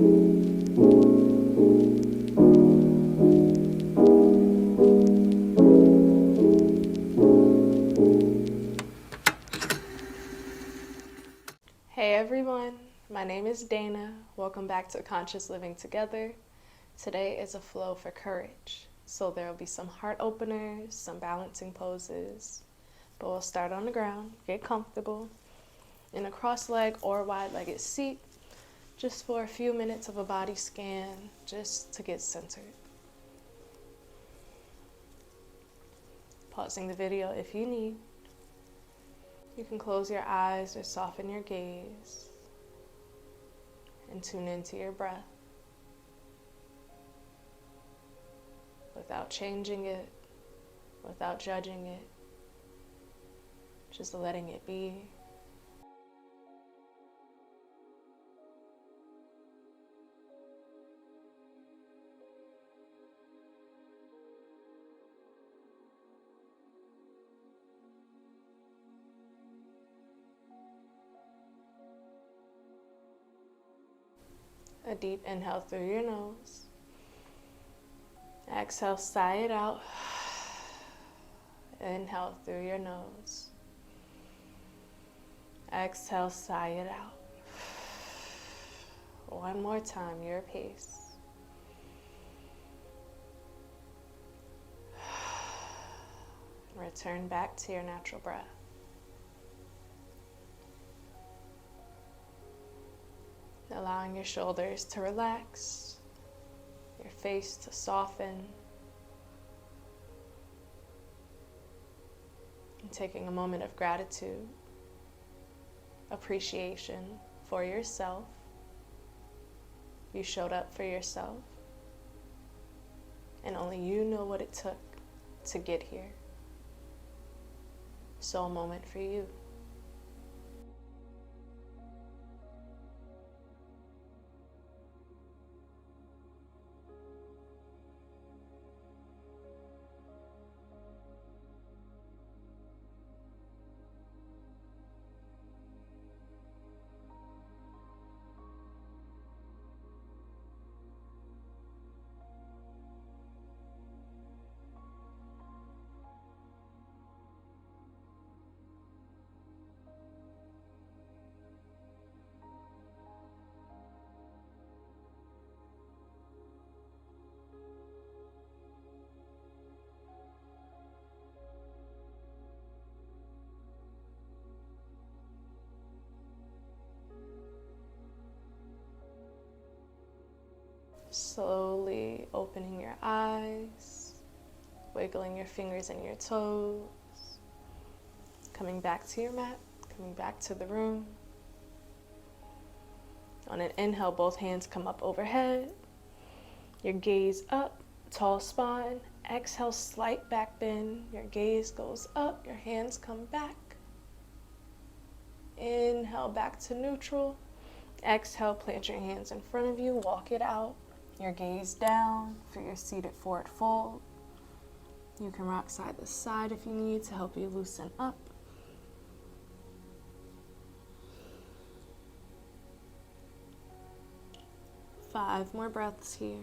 Hey everyone, my name is Dana. Welcome back to Conscious Living Together. Today is a flow for courage. So there will be some heart openers, some balancing poses, but we'll start on the ground, get comfortable, in a cross-leg or wide-legged seat, just for a few minutes of a body scan, just to get centered. Pausing the video if you need. You can close your eyes or soften your gaze and tune into your breath without changing it, without judging it, just letting it be. A deep inhale through your nose. Exhale, sigh it out. Inhale through your nose. Exhale, sigh it out. One more time, your pace. Return back to your natural breath. Allowing your shoulders to relax, your face to soften, and taking a moment of gratitude, appreciation for yourself. You showed up for yourself, and only you know what it took to get here. So a moment for you. Slowly opening your eyes, wiggling your fingers and your toes, coming back to your mat, coming back to the room. On an inhale, both hands come up overhead. Your gaze up, tall spine. Exhale, slight back bend. Your gaze goes up, your hands come back. Inhale, back to neutral. Exhale, plant your hands in front of you, walk it out. Your gaze down for your seated forward fold. You can rock side to side if you need to help you loosen up. Five more breaths here.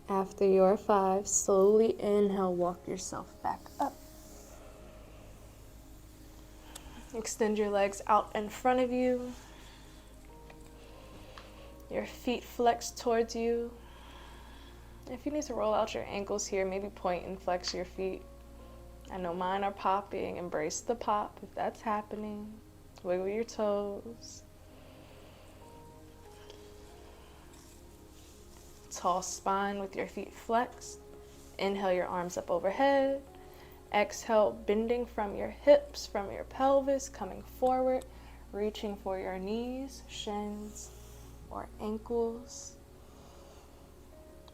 After your 5, slowly inhale, walk yourself back up. Extend your legs out in front of you. Your feet flex towards you. If you need to roll out your ankles here, maybe point and flex your feet. I know mine are popping. Embrace the pop if that's happening. Wiggle your toes. Tall spine with your feet flexed. Inhale your arms up overhead. Exhale, bending from your hips, from your pelvis, coming forward. reaching for your knees, shins, or ankles,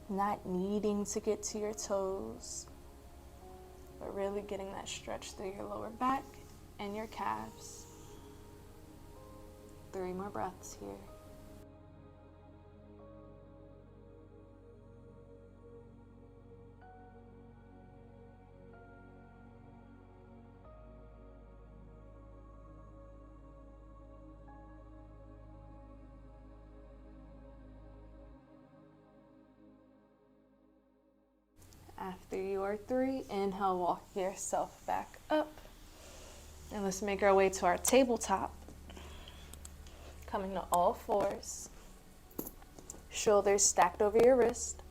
not needing to get to your toes, but really getting that stretch through your lower back and your calves. 3 more breaths here. After your 3, inhale, walk yourself back up. And let's make our way to our tabletop. Coming to all fours. Shoulders stacked over your wrist.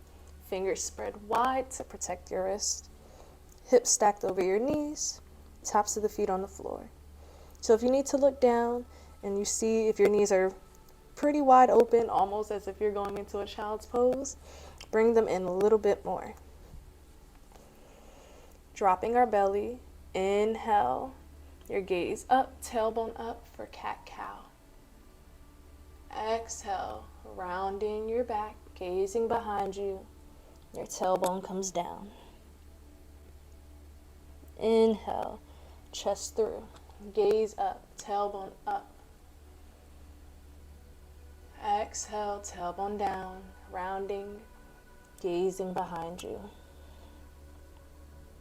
Fingers spread wide to protect your wrist. Hips stacked over your knees. Tops of the feet on the floor. So if you need to look down and you see if your knees are pretty wide open, almost as if you're going into a child's pose, bring them in a little bit more. Dropping our belly, inhale, your gaze up, tailbone up for cat-cow. Exhale, rounding your back, gazing behind you, your tailbone comes down. Inhale, chest through, gaze up, tailbone up. Exhale, tailbone down, rounding, gazing behind you.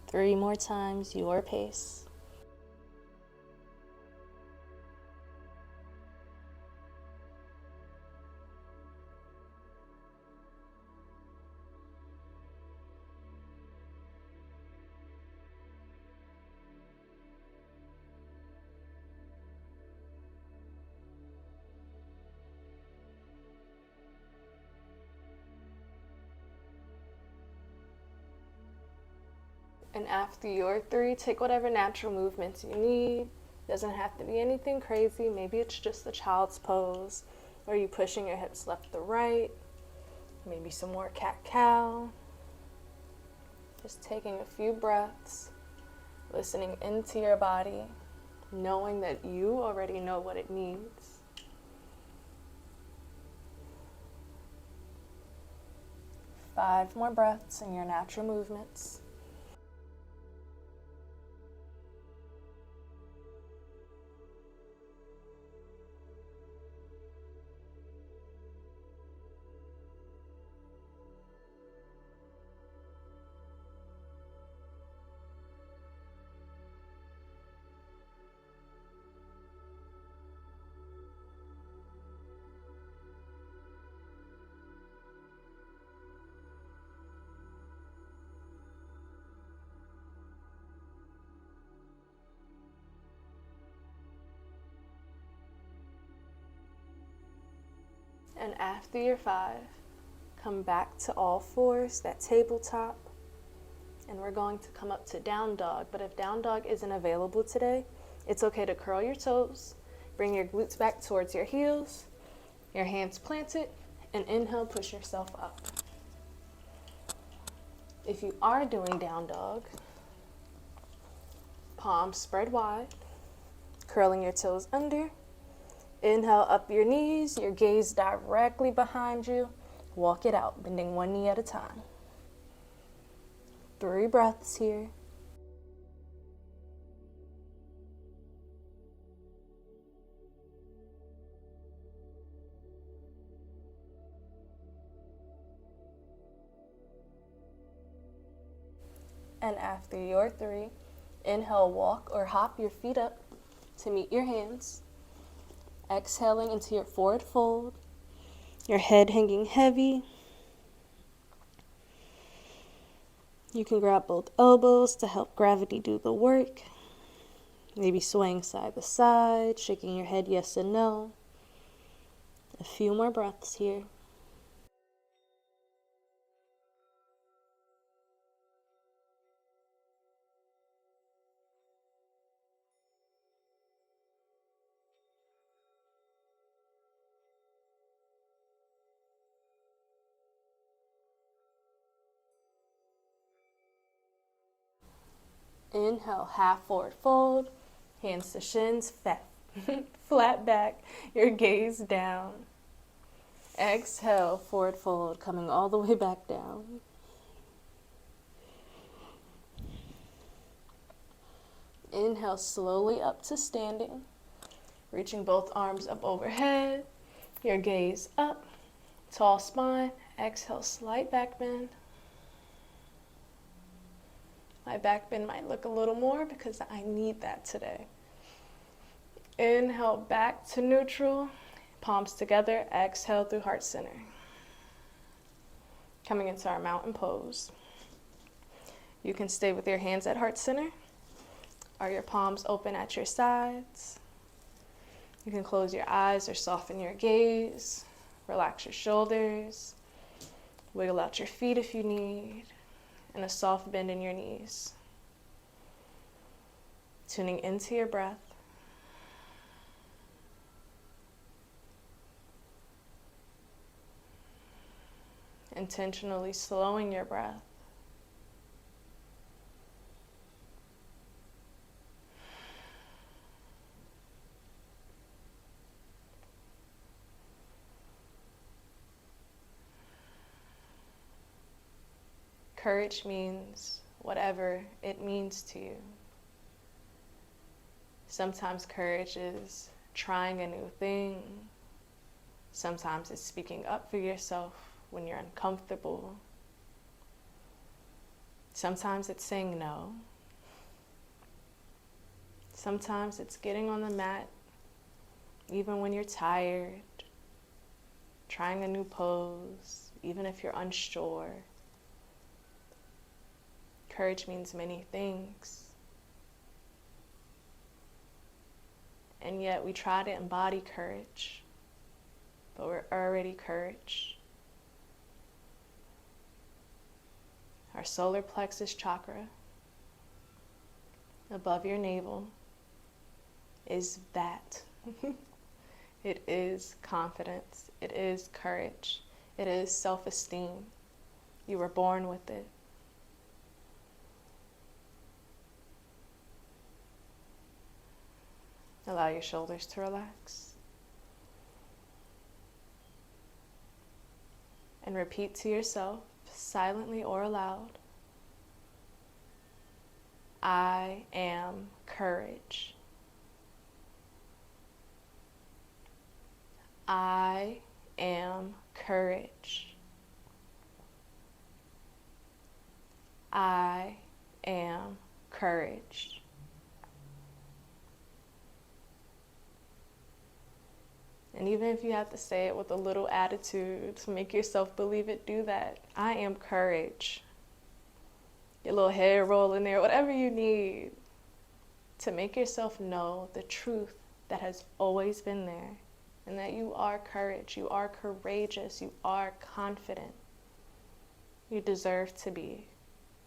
3 more times, your pace. And after your 3, take whatever natural movements you need. Doesn't have to be anything crazy. Maybe it's just a child's pose, or you pushing your hips left to right. Maybe some more cat-cow. Just taking a few breaths, listening into your body, knowing that you already know what it needs. Five more breaths in your natural movements. And after your 5, come back to all fours, that tabletop. And we're going to come up to down dog. But if down dog isn't available today, it's okay to curl your toes, bring your glutes back towards your heels, your hands planted, and inhale, push yourself up. If you are doing down dog, palms spread wide, curling your toes under. Inhale, up your knees, your gaze directly behind you. Walk it out, bending one knee at a time. 3 breaths here. And after your 3, inhale, walk or hop your feet up to meet your hands. Exhaling into your forward fold, your head hanging heavy. You can grab both elbows to help gravity do the work. Maybe swaying side to side, shaking your head yes and no. A few more breaths here. Inhale, half forward fold, hands to shins, Flat back, your gaze down. Exhale, forward fold, coming all the way back down. Inhale slowly up to standing, reaching both arms up overhead, your gaze up, tall spine. Exhale, slight back bend. My back bend might look a little more because I need that today. Inhale back to neutral, palms together. Exhale through heart center. Coming into our mountain pose. You can stay with your hands at heart center. Are your palms open at your sides? You can close your eyes or soften your gaze. Relax your shoulders. Wiggle out your feet if you need. And a soft bend in your knees. Tuning into your breath. Intentionally slowing your breath. Courage means whatever it means to you. Sometimes courage is trying a new thing. Sometimes it's speaking up for yourself when you're uncomfortable. Sometimes it's saying no. Sometimes it's getting on the mat even when you're tired, trying a new pose, even if you're unsure. Courage means many things. And yet we try to embody courage, but we're already courage. Our solar plexus chakra, above your navel, is that. It is confidence. It is courage. It is self-esteem. You were born with it. Allow your shoulders to relax. And repeat to yourself, silently or aloud, I am courage. I am courage. I am courage. And even if you have to say it with a little attitude to make yourself believe it, do that. I am courage. Your little hair roll in there, whatever you need to make yourself know the truth that has always been there, and that you are courage, you are courageous, you are confident. You deserve to be,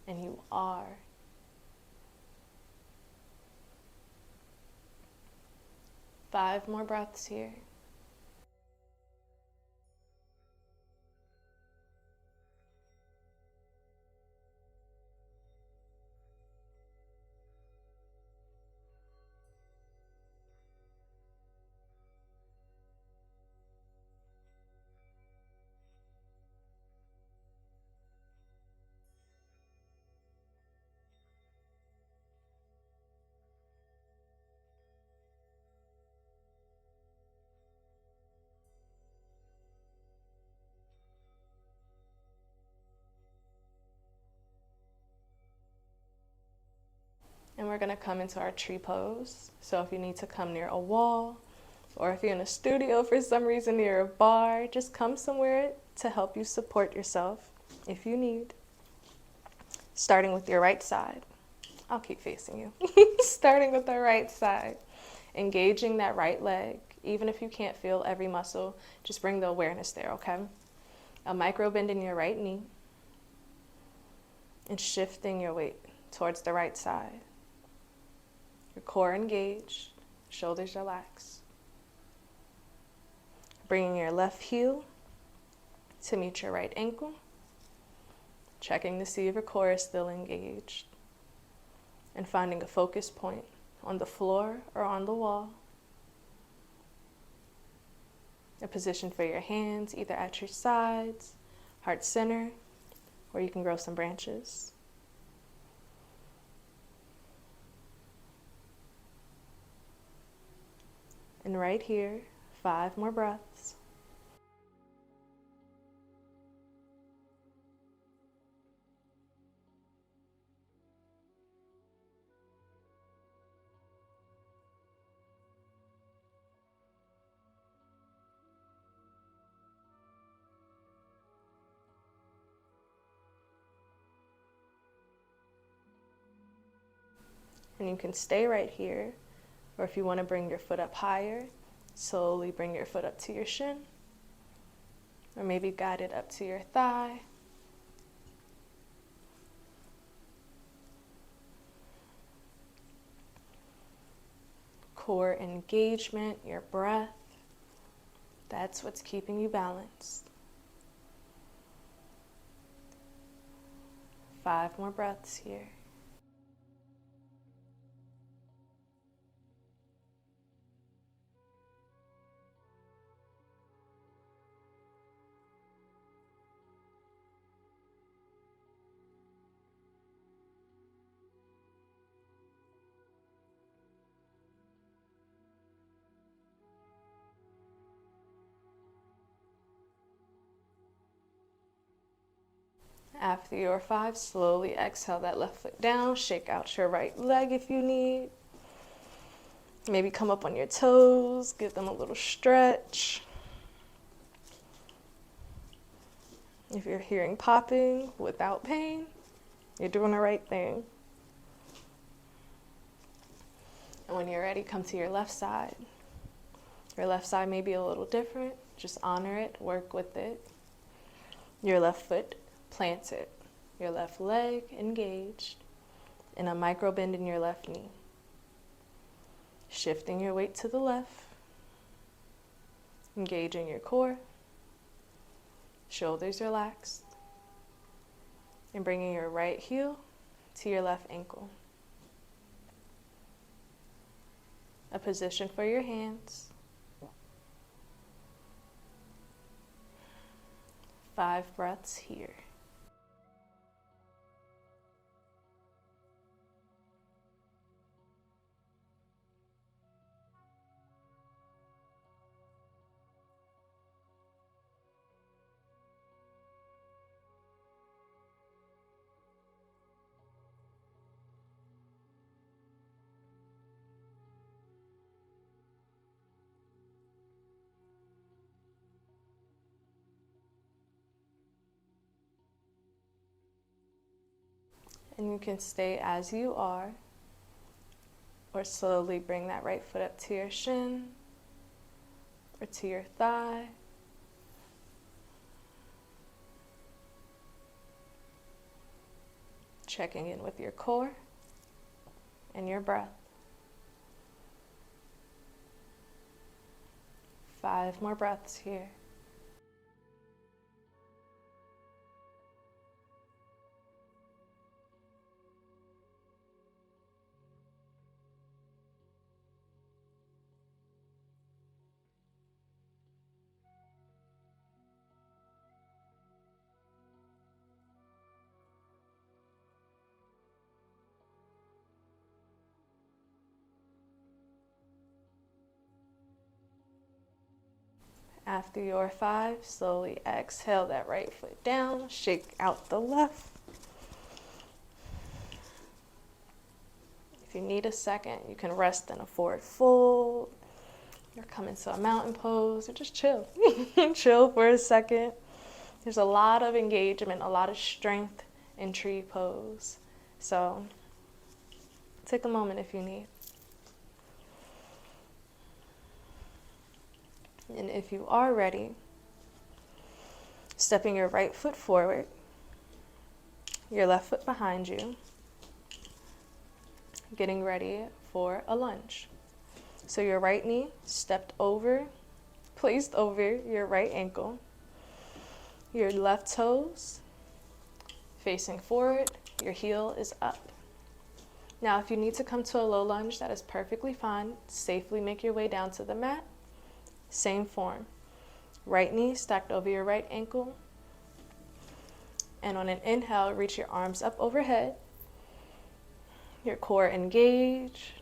and you are. Five more breaths here. And we're going to come into our tree pose. So if you need to come near a wall, or if you're in a studio for some reason near a bar, just come somewhere to help you support yourself if you need. Starting with your right side. I'll keep facing you. Starting with the right side. Engaging that right leg. Even if you can't feel every muscle, just bring the awareness there, okay? A micro bend in your right knee. And shifting your weight towards the right side. Your core engaged, shoulders relaxed. Bringing your left heel to meet your right ankle. Checking to see if your core is still engaged. And finding a focus point on the floor or on the wall. A position for your hands, either at your sides, heart center, or you can grow some branches. And right here, 5 more breaths. And you can stay right here, or if you want to bring your foot up higher, slowly bring your foot up to your shin, or maybe guide it up to your thigh. Core engagement, your breath, that's what's keeping you balanced. 5 more breaths here. After your 5, slowly exhale that left foot down. Shake out your right leg if you need. Maybe come up on your toes, give them a little stretch. If you're hearing popping without pain, you're doing the right thing. And when you're ready, come to your left side. Your left side may be a little different. Just honor it, work with it. Your left foot planted, your left leg engaged, and a micro bend in your left knee. Shifting your weight to the left, engaging your core, shoulders relaxed, and bringing your right heel to your left ankle. A position for your hands. 5 breaths here. And you can stay as you are, or slowly bring that right foot up to your shin or to your thigh. Checking in with your core and your breath. 5 more breaths here. After your 5, slowly exhale that right foot down, shake out the left. If you need a second, you can rest in a forward fold, or come into a mountain pose, or just chill. Chill for a second. There's a lot of engagement, a lot of strength in tree pose. So take a moment if you need. And if you are ready, stepping your right foot forward, your left foot behind you, getting ready for a lunge. So your right knee stepped over, placed over your right ankle, your left toes facing forward, your heel is up. Now, if you need to come to a low lunge, that is perfectly fine. Safely make your way down to the mat. Same form. Right knee stacked over your right ankle. And on an inhale, reach your arms up overhead. Your core engaged.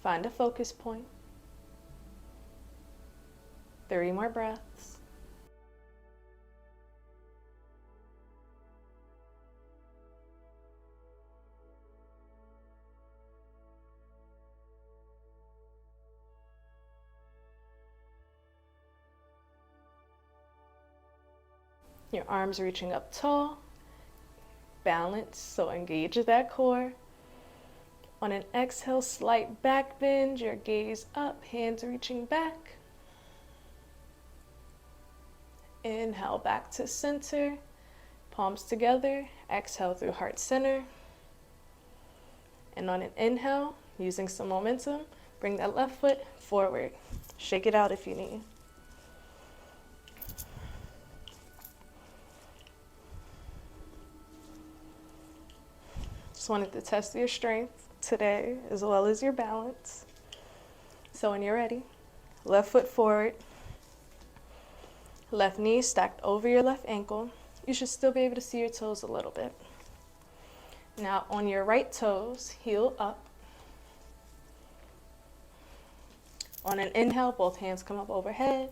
Find a focus point. 3 more breaths. Your arms reaching up tall. Balance, so engage that core. On an exhale, slight back bend, your gaze up, hands reaching back. Inhale back to center, palms together. Exhale through heart center. And on an inhale, using some momentum, bring that left foot forward. Shake it out if you need. Just wanted to test your strength today as well as your balance. So when you're ready, left foot forward, left knee stacked over your left ankle. You should still be able to see your toes a little bit. Now on your right toes, heel up. On an inhale, both hands come up overhead,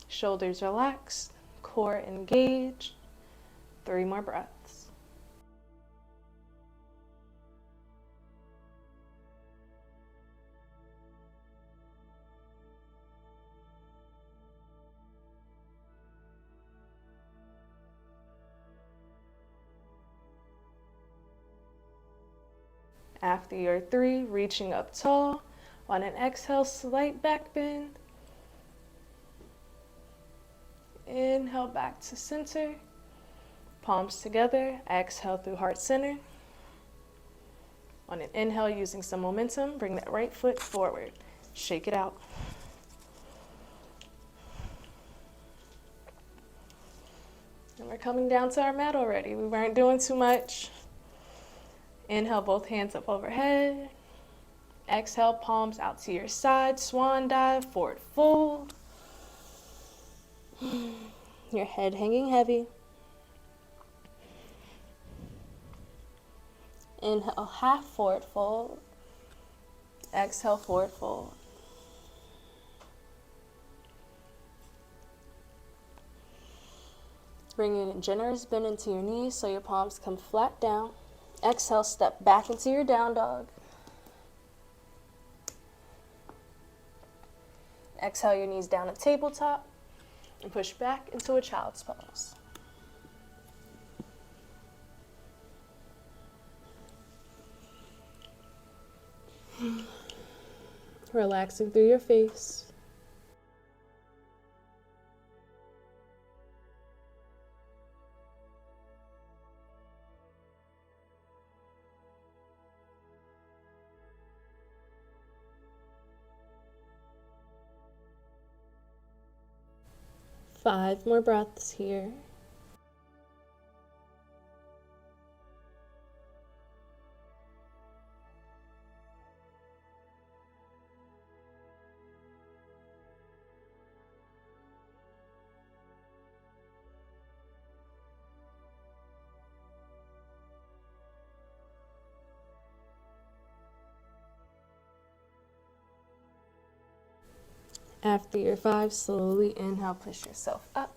shoulders relaxed, core engaged. 3 more breaths. After your 3, reaching up tall. On an exhale, slight back bend. Inhale back to center. Palms together. Exhale through heart center. On an inhale, using some momentum, bring that right foot forward. Shake it out. And we're coming down to our mat already. We weren't doing too much. Inhale, both hands up overhead. Exhale, palms out to your side. Swan dive, forward fold. Your head hanging heavy. Inhale, half forward fold. Exhale, forward fold. Bringing a generous bend into your knees so your palms come flat down. Exhale, step back into your down dog. Exhale your knees down to tabletop and push back into a child's pose. Relaxing through your face. Five more breaths here. After your 5, slowly inhale, push yourself up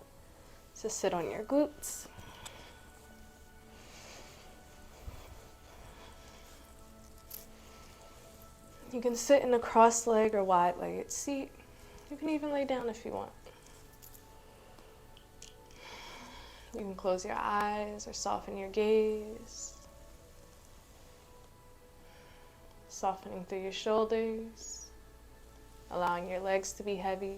to sit on your glutes. You can sit in a cross-legged or wide-legged seat. You can even lay down if you want. You can close your eyes or soften your gaze. Softening through your shoulders, allowing your legs to be heavy.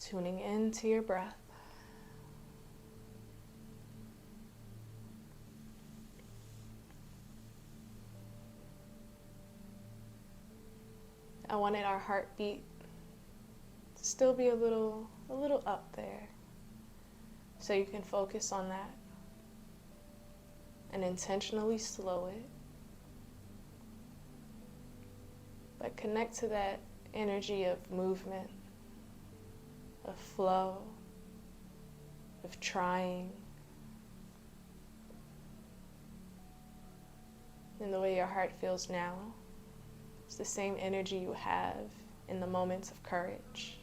Tuning into your breath. I wanted our heartbeat to still be a little up there, so you can focus on that and intentionally slow it. But connect to that energy of movement, of flow, of trying. And the way your heart feels now is the same energy you have in the moments of courage.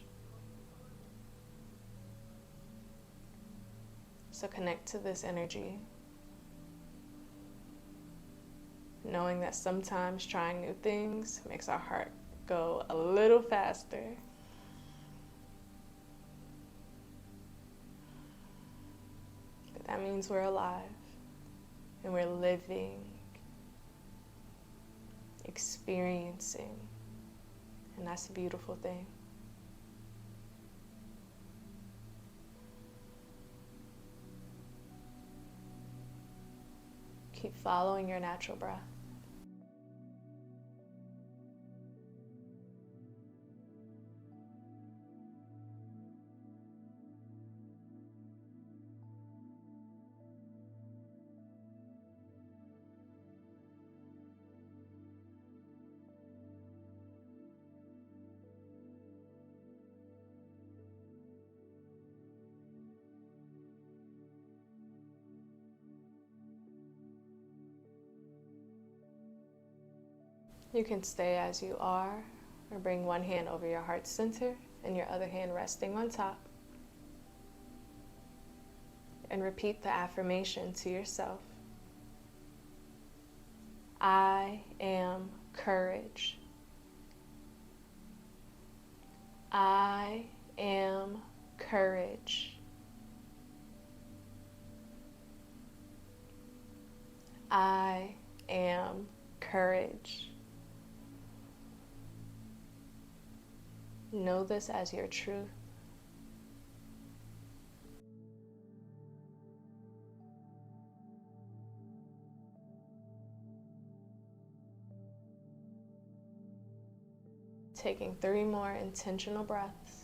So connect to this energy, knowing that sometimes trying new things makes our heart go a little faster. But that means we're alive and we're living, experiencing, and that's a beautiful thing. Keep following your natural breath. You can stay as you are, or bring one hand over your heart center and your other hand resting on top. And repeat the affirmation to yourself. I am courage. I am courage. I am courage. Know this as your truth. Taking 3 more intentional breaths.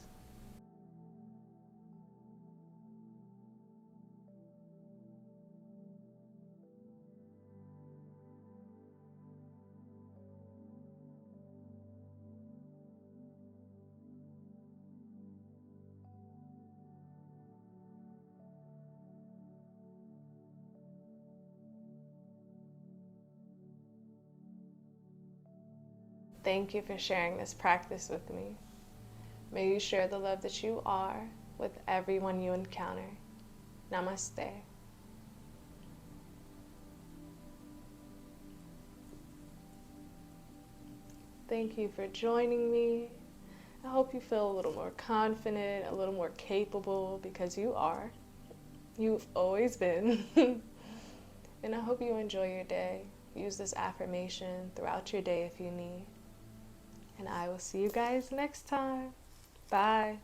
Thank you for sharing this practice with me. May you share the love that you are with everyone you encounter. Namaste. Thank you for joining me. I hope you feel a little more confident, a little more capable, because you are. You've always been. And I hope you enjoy your day. Use this affirmation throughout your day if you need. And I will see you guys next time. Bye.